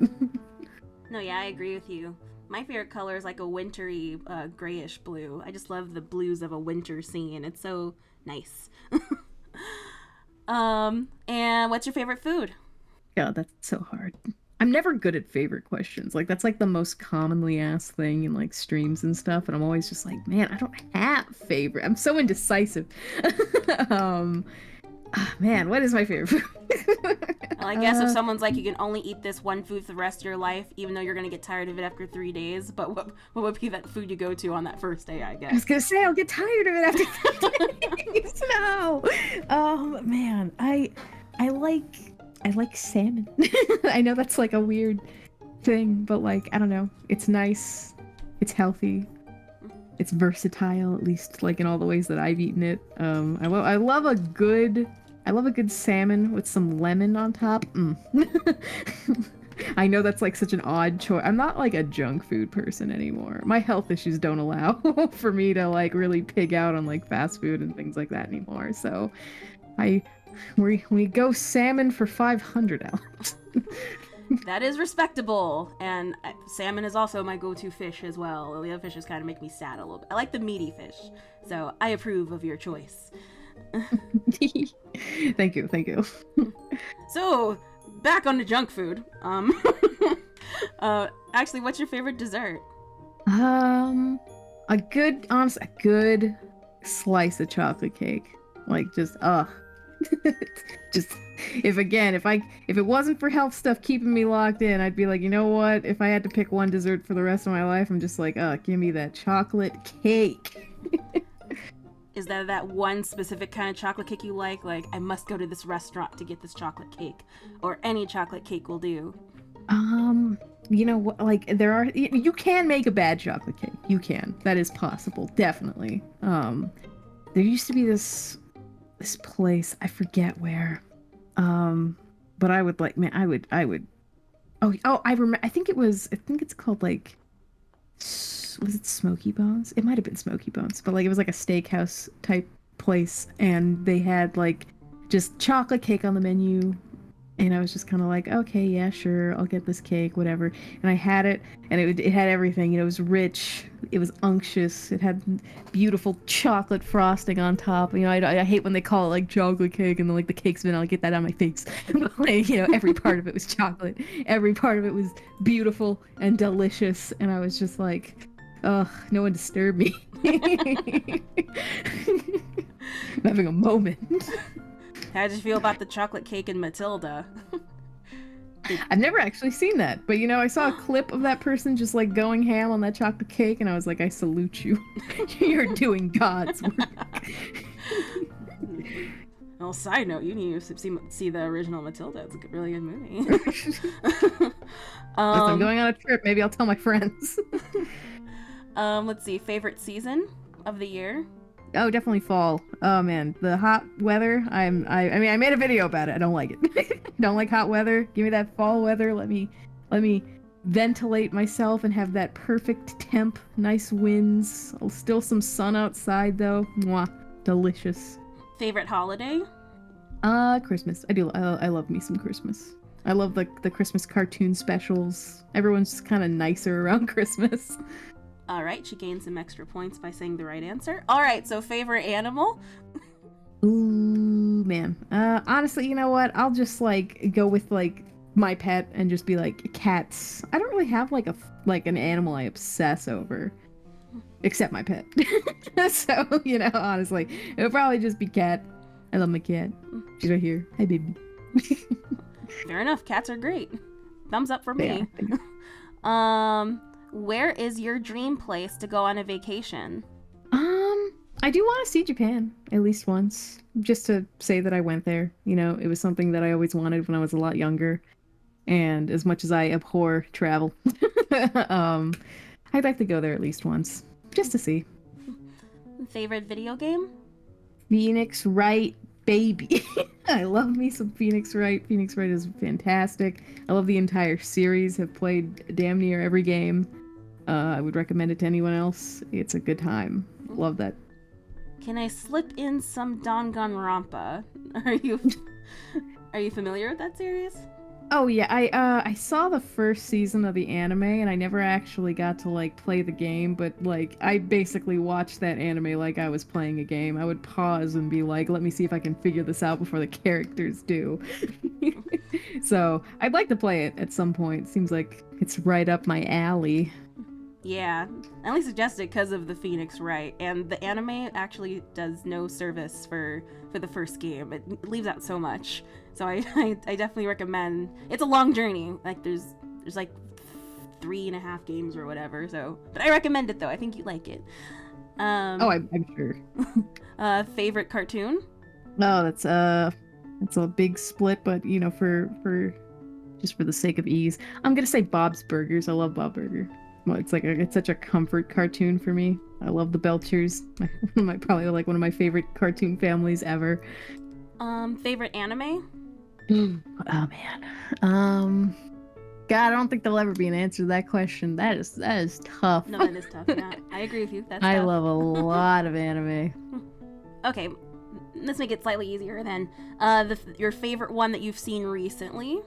No, yeah, I agree with you. My favorite color is like a wintry, grayish blue. I just love the blues of a winter scene. It's so nice. And what's your favorite food? God, that's so hard. I'm never good at favorite questions. Like that's like the most commonly asked thing in like streams and stuff, and I'm always just like, man, I don't have favorite. I'm so indecisive. Man, what is my favorite food? Well, I guess if someone's like, you can only eat this one food for the rest of your life, even though you're gonna get tired of it after 3 days, but what would be that food you go to on that first day, I guess? I was gonna say I'll get tired of it after 3 days. No. Man, I like salmon. I know that's like a weird thing, but like I don't know. It's nice. It's healthy. It's versatile, at least like in all the ways that I've eaten it. I love a good salmon with some lemon on top. I know that's like such an odd choice. I'm not like a junk food person anymore. My health issues don't allow for me to like really pig out on like fast food and things like that anymore. So we go salmon for $500. That is respectable. And salmon is also my go-to fish as well. The other fishes kind of make me sad a little bit. I like the meaty fish, so I approve of your choice. Thank you, thank you. So, back on the junk food. Actually, what's your favorite dessert? A good slice of chocolate cake. Like just just if it wasn't for health stuff keeping me locked in, I'd be like, you know what? If I had to pick one dessert for the rest of my life, I'm just like, give me that chocolate cake. Is there that one specific kind of chocolate cake you like? Like, I must go to this restaurant to get this chocolate cake, or any chocolate cake will do. You know what? Like, you can make a bad chocolate cake. You can. That is possible, definitely. There used to be this place, I forget where. But I would like, man, I would. Oh, I remember. I think it's called like. Was it Smoky Bones? It might have been Smoky Bones, but like it was like a steakhouse type place, and they had like just chocolate cake on the menu, and I was just kind of like, okay, yeah, sure, I'll get this cake, whatever. And I had it, and it had everything. You know, it was rich, it was unctuous, it had beautiful chocolate frosting on top. You know, I hate when they call it like chocolate cake, and then like the cake's vanilla. Get that out of my face. But like, you know, every part of it was chocolate. Every part of it was beautiful and delicious, and I was just like, ugh, no one disturb me. I'm having a moment. How did you feel about the chocolate cake in Matilda? I've never actually seen that, but you know, I saw a clip of that person just like going ham on that chocolate cake, and I was like, I salute you. You're doing God's work. Well, side note, you need to see the original Matilda. It's a really good movie. I'm going on a trip. Maybe I'll tell my friends. Let's see. Favorite season of the year? Oh, definitely fall. Oh man, the hot weather. I mean, I made a video about it. I don't like it. Don't like hot weather. Give me that fall weather. Let me ventilate myself and have that perfect temp. Nice winds. Still some sun outside though. Mwah. Delicious. Favorite holiday? Christmas. I do. I love me some Christmas. I love the Christmas cartoon specials. Everyone's just kind of nicer around Christmas. All right, she gained some extra points by saying the right answer. All right, so favorite animal? Ooh, man. Honestly, you know what? I'll just like go with like my pet and just be like cats. I don't really have like an animal I obsess over, except my pet. So, you know, honestly, it would probably just be cat. I love my cat. She's right here. Hi, baby. Fair enough. Cats are great. Thumbs up for me. Yeah. Where is your dream place to go on a vacation? I do want to see Japan at least once, just to say that I went there. You know, it was something that I always wanted when I was a lot younger. And as much as I abhor travel, I'd like to go there at least once, just to see. Favorite video game? Phoenix Wright, baby. I love me some Phoenix Wright. Phoenix Wright is fantastic. I love the entire series. Have played damn near every game. I would recommend it to anyone else. It's a good time. Love that. Can I slip in some Danganronpa? Are you familiar with that series? Oh yeah, I saw the first season of the anime, and I never actually got to like play the game, but like I basically watched that anime like I was playing a game. I would pause and be like, let me see if I can figure this out before the characters do. So I'd like to play it at some point. Seems like it's right up my alley. Yeah, I only suggested because of the Phoenix Wright, and the anime actually does no service for the first game. It leaves out so much, so I definitely recommend. It's a long journey. Like there's like 3.5 games or whatever. So, but I recommend it though. I think you like it. I'm sure. Favorite cartoon? No, that's a big split, but you know, for just for the sake of ease, I'm gonna say Bob's Burgers. I love Bob Burger. Well, it's such a comfort cartoon for me. I love the Belchers. Probably like one of my favorite cartoon families ever. Favorite anime? Oh man. God, I don't think there'll ever be an answer to that question. That is tough. No, that is tough. Yeah, I agree with you. That's I tough. love a lot of anime. Okay, let's make it slightly easier then. Your favorite one that you've seen recently?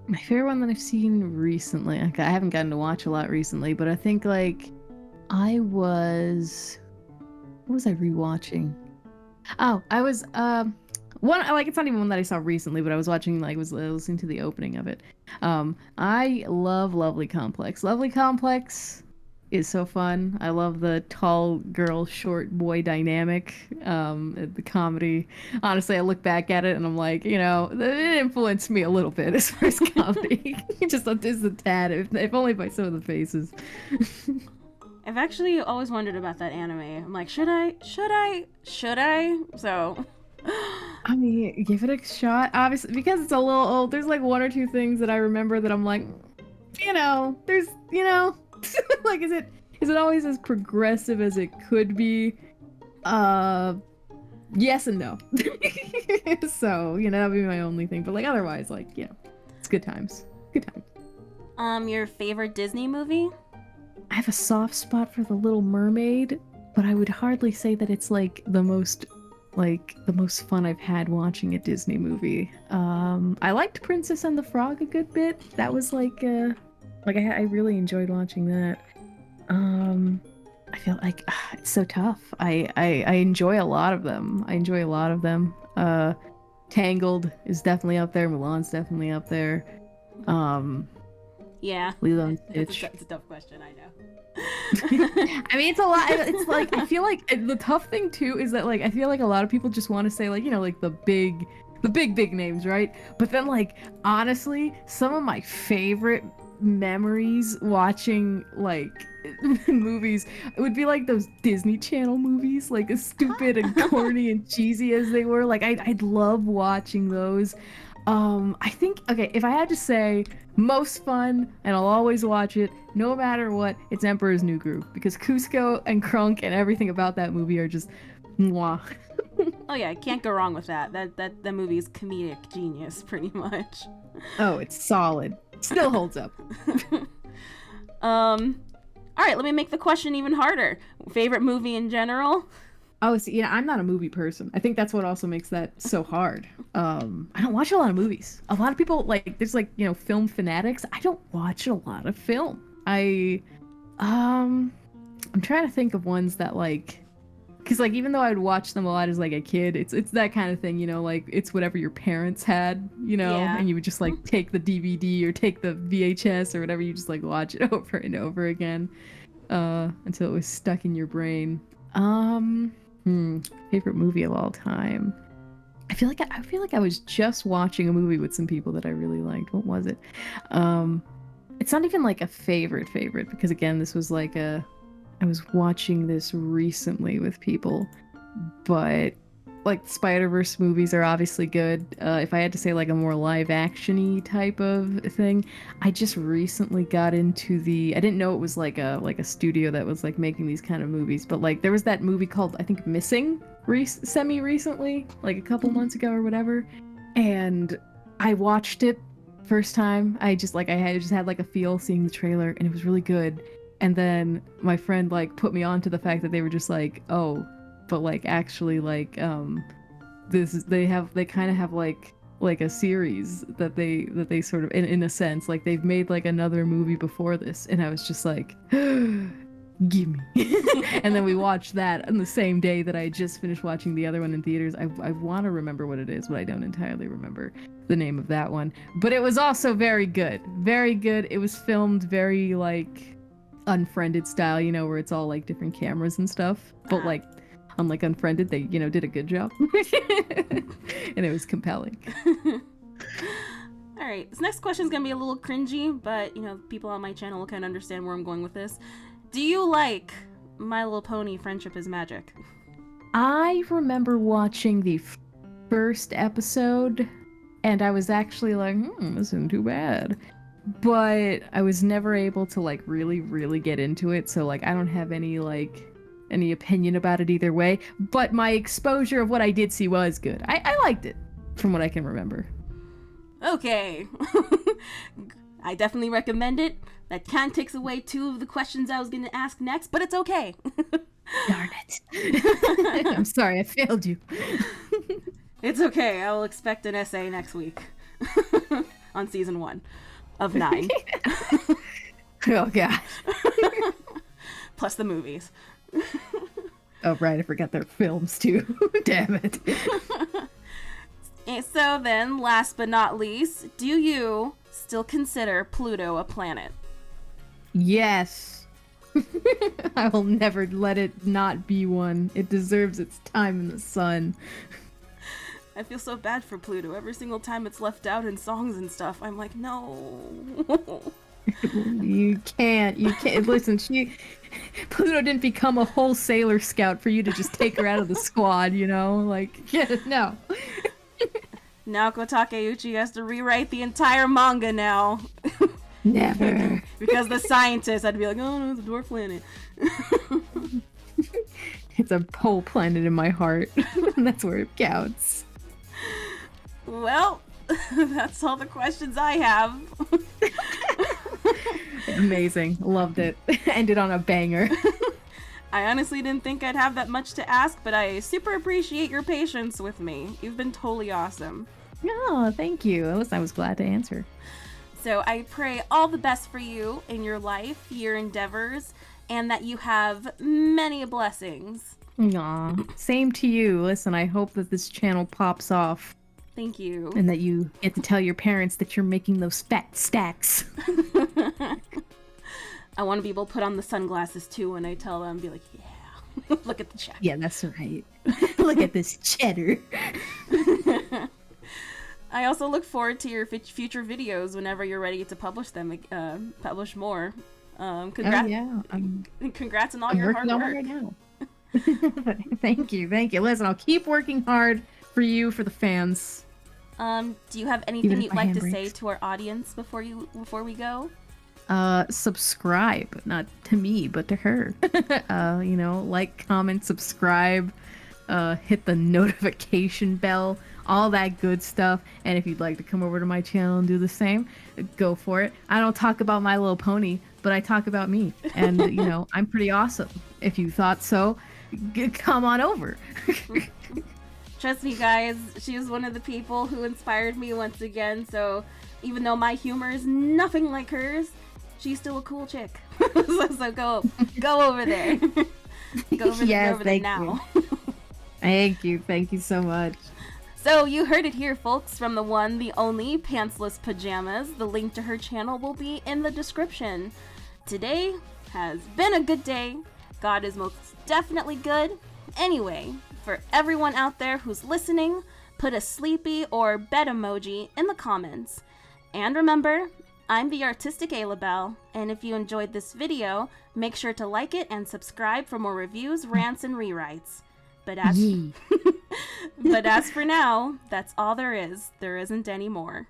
My favorite one that I've seen recently. Like, I haven't gotten to watch a lot recently, but I think like I was. What was I rewatching? Oh, I was one like it's not even one that I saw recently, but I was watching like was listening to the opening of it. I love Lovely Complex. Lovely Complex is so fun. I love the tall girl, short boy dynamic. The comedy. Honestly, I look back at it and I'm like, it influenced me a little bit as far as comedy. Just a tad, if only by some of the faces. I've actually always wondered about that anime. I'm like, should I? So, I mean, give it a shot. Obviously, because it's a little old, there's like one or two things that I remember that I'm like, there's, like, is it always as progressive as it could be? Yes and no. So, that'd be my only thing. But like, otherwise, like, it's good times. Good times. Your favorite Disney movie? I have a soft spot for The Little Mermaid, but I would hardly say that it's like the most fun I've had watching a Disney movie. I liked Princess and the Frog a good bit. That was I really enjoyed watching that. I feel like it's so tough. I enjoy a lot of them. Tangled is definitely up there. Mulan's definitely up there. Yeah. Lilo and Stitch. That's a tough question, I know. I mean, it's a lot. It's like, I feel like the tough thing too is that like I feel like a lot of people just want to say like like the big names, right? But then like honestly, some of my favorite memories watching like movies would be like those Disney Channel movies, like as stupid and corny and cheesy as they were. Like I'd love watching those. I think, okay, if I had to say most fun, and I'll always watch it, no matter what, it's Emperor's New Groove, because Cusco and Krunk and everything about that movie are just mwah. Oh yeah, can't go wrong with that. That movie is comedic genius, pretty much. Oh, it's solid. Still holds up. All right, let me make the question even harder. Favorite movie in general? Oh, see, I'm not a movie person. I think that's what also makes that so hard. I don't watch a lot of movies. A lot of people there's film fanatics. I don't watch a lot of film. I'm trying to think of ones that because even though I'd watch them a lot as a kid, it's that kind of thing, it's whatever your parents had, Yeah. and you would just take the DVD or take the VHS or whatever, you just watch it over and over again, until it was stuck in your brain. Favorite movie of all time. I feel like I was just watching a movie with some people that I really liked. What was it? It's not even a favorite because again, this was I was watching this recently with people, but Spider-Verse movies are obviously good. If I had to say a more live action-y type of thing, I just recently got into I didn't know it was a studio that was making these kind of movies, but there was that movie called, I think, Missing semi-recently, a couple months ago or whatever, and I watched it first time. I just had a feel seeing the trailer, and it was really good. And then my friend put me on to the fact that they were just oh, but actually they kind of have a series that they sort of in a sense they've made another movie before this, and I was just gimme. And then we watched that on the same day that I just finished watching the other one in theaters. I want to remember what it is, but I don't entirely remember the name of that one, but it was also very good. It was filmed very Unfriended style, where it's all different cameras and stuff, but unlike Unfriended, they did a good job. And it was compelling. All right, this next question is gonna be a little cringy, but people on my channel will kind of understand where I'm going with this. Do you like My Little Pony: Friendship is Magic? I remember watching the first episode, and I was actually this isn't too bad. But I was never able to really get into it, so I don't have any opinion about it either way. But my exposure of what I did see was good. I liked it, from what I can remember. Okay. I definitely recommend it. That kind of takes away two of the questions I was going to ask next, but it's okay. Darn it. I'm sorry, I failed you. It's okay. I will expect an essay next week. on season 1 of 9. Oh god. Plus the movies. Oh right, I forgot their films too. Damn it. And so then, last but not least, do you still consider Pluto a planet? Yes. I will never let it not be one. It deserves its time in the sun. I feel so bad for Pluto. Every single time it's left out in songs and stuff, I'm like, no. You can't. Listen, Pluto didn't become a whole Sailor Scout for you to just take her out of the squad, you know? Like, yeah, no. Naoko Takeuchi has to rewrite the entire manga now. Never. Because the scientists had to be like, oh no, it's a dwarf planet. It's a whole planet in my heart. That's where it counts. Well, that's all the questions I have. Amazing. Loved it. Ended on a banger. I honestly didn't think I'd have that much to ask, but I super appreciate your patience with me. You've been totally awesome. Oh, thank you. I was glad to answer. So I pray all the best for you in your life, your endeavors, and that you have many blessings. Aw, same to you. Listen, I hope that this channel pops off. Thank you. And that you get to tell your parents that you're making those fat stacks. I want to be able to put on the sunglasses too when I tell them, be like, yeah, look at the check. Yeah, that's right. Look at this cheddar. I also look forward to your future videos whenever you're ready to publish them, publish more. Congrats, congrats on all your hard work. Right now. Thank you. Listen, I'll keep working hard for you, for the fans. Do you have anything you'd like to say to our audience before we go? Subscribe, not to me, but to her. Like, comment, subscribe, hit the notification bell, all that good stuff. And if you'd like to come over to my channel and do the same, go for it. I don't talk about My Little Pony, but I talk about me. And, I'm pretty awesome. If you thought so, come on over. Trust me, guys, she was one of the people who inspired me once again. So even though my humor is nothing like hers, she's still a cool chick. so go over there. Go over there now. Thank you so much. So you heard it here, folks, from the one, the only Pantsless Pajamas. The link to her channel will be in the description. Today has been a good day. God is most definitely good. Anyway, for everyone out there who's listening, put a sleepy or bed emoji in the comments. And remember, I'm the artistic Aloubell, and if you enjoyed this video, make sure to like it and subscribe for more reviews, rants, and rewrites. But as for now, that's all there is. There isn't any more.